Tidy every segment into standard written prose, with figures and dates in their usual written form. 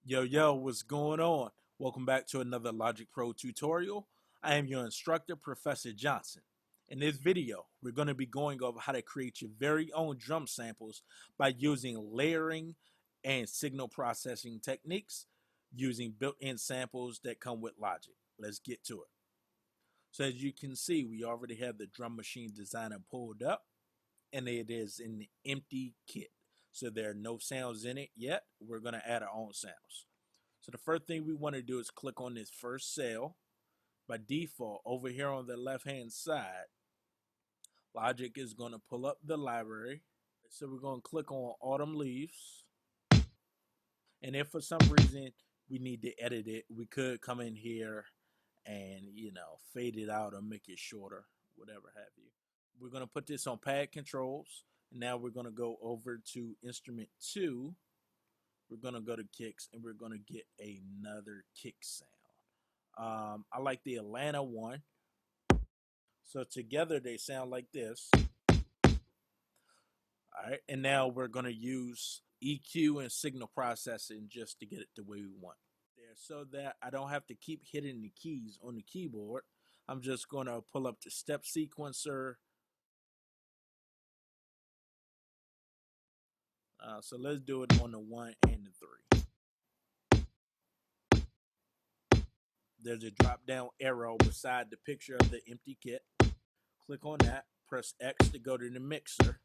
Yo, what's going on? Welcome back to another Logic Pro tutorial. I am your instructor, Professor Johnson. In this video, we're going to be going over how to create your very own drum samples by using layering and signal processing techniques using built-in samples that come with Logic. Let's get to it. So as you can see, we already have the Drum Machine Designer pulled up, and it is an empty kit. So there are no sounds in it yet. We're going to add our own sounds. So the first thing we want to do is click on this first cell. By default, over here on the left-hand side, Logic is going to pull up the library. So we're going to click on Autumn Leaves. And if for some reason we need to edit it, we could come in here and, fade it out or make it shorter, whatever have you. We're going to put this on pad controls. And now we're going to go over to instrument 2. We're going to go to kicks and we're going to get another kick sound. I like the Atlanta one. So together they sound like this. All right, and now we're gonna use EQ and signal processing just to get it the way we want. There, so that I don't have to keep hitting the keys on the keyboard. I'm just gonna pull up the step sequencer. So let's do it on the 1 and the 3. There's a drop down arrow beside the picture of the empty kit. Click on that, press X to go to the mixer.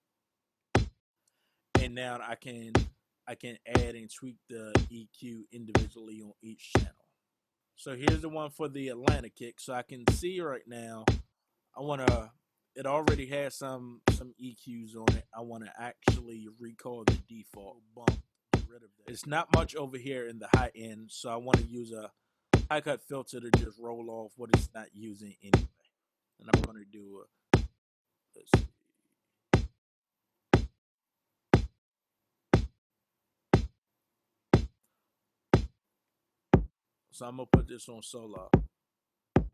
And now I can add and tweak the EQ individually on each channel. So here's the one for the Atlanta kick. So I can see right now, it already has some EQs on it. I want to actually recall the default bump, get rid of that. It's not much over here in the high end, so I want to use a high cut filter to just roll off what it's not using anyway. And I'm going to do let's see. So I'm gonna put this on solo. All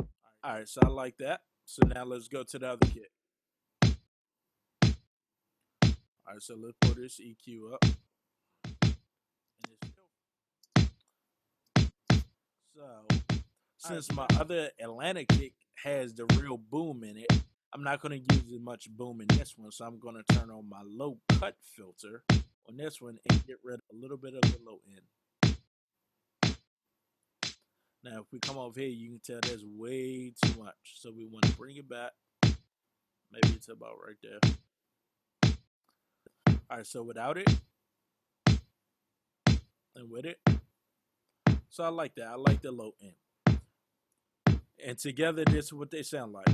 right, so I like that. So now let's go to the other kit. All right, so let's pull this EQ up. So since my other Atlanta kick has the real boom in it, I'm not gonna use as much boom in this one. So I'm gonna turn on my low cut filter on this one and get rid of a little bit of the low end. Now, if we come over here, you can tell there's way too much. So we want to bring it back. Maybe it's about right there. All right, so without it and with it. So I like that. I like the low end. And together, this is what they sound like.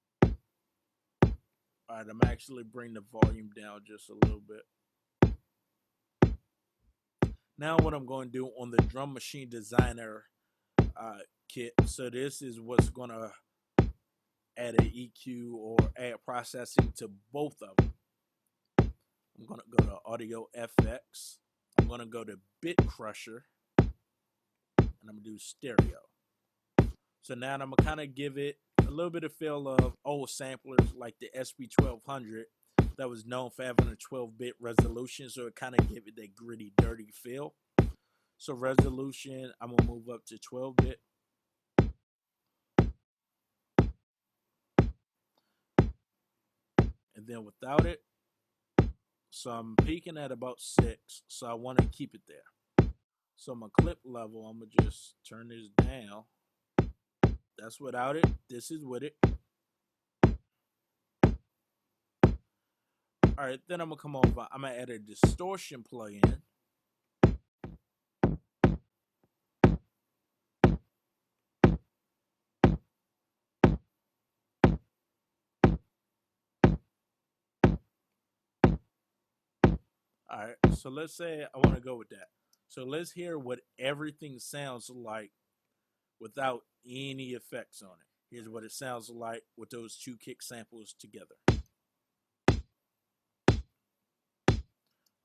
All right, I'm actually bring the volume down just a little bit. Now what I'm going to do on the Drum Machine Designer kit. So this is what's going to add an EQ or add processing to both of them. I'm going to go to Audio FX. I'm going to go to Bit Crusher. And I'm going to do stereo. So now I'm going to kind of give it a little bit of feel of old samplers like the SB1200 that was known for having a 12-bit resolution. So it kind of gave it that gritty, dirty feel. So resolution, I'm going to move up to 12-bit. And then without it, so I'm peaking at about 6. So I want to keep it there. So my clip level, I'm going to just turn this down. That's without it. This is with it. All right, then I'm going to come over. I'm going to add a distortion plugin. All right, so let's say I want to go with that. So let's hear what everything sounds like without any effects on it. Here's what it sounds like with those two kick samples together.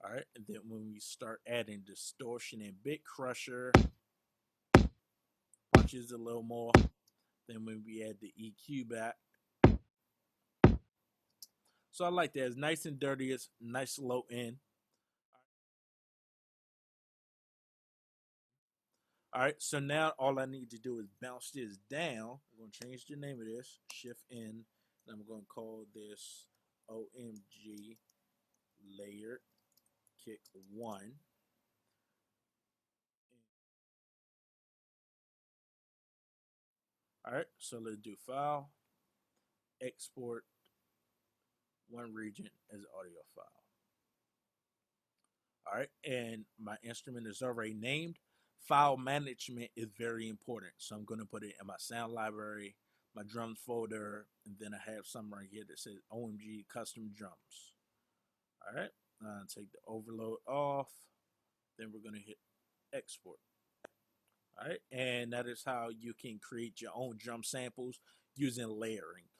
All right, and then when we start adding distortion and Bit Crusher, punches a little more. Then when we add the EQ back. So I like that. It's nice and dirty. It's nice low end. All right, so now all I need to do is bounce this down. I'm going to change the name of this, Shift N, and I'm going to call this OMG Layered Kick 1. All right, so let's do File, Export one region as audio file. All right, and my instrument is already named. File management is very important, so I'm going to put it in my sound library, my drums folder, and then I have something right here that says OMG Custom Drums. All right, take the overload off. Then we're going to hit export. All right, and that is how you can create your own drum samples using layering.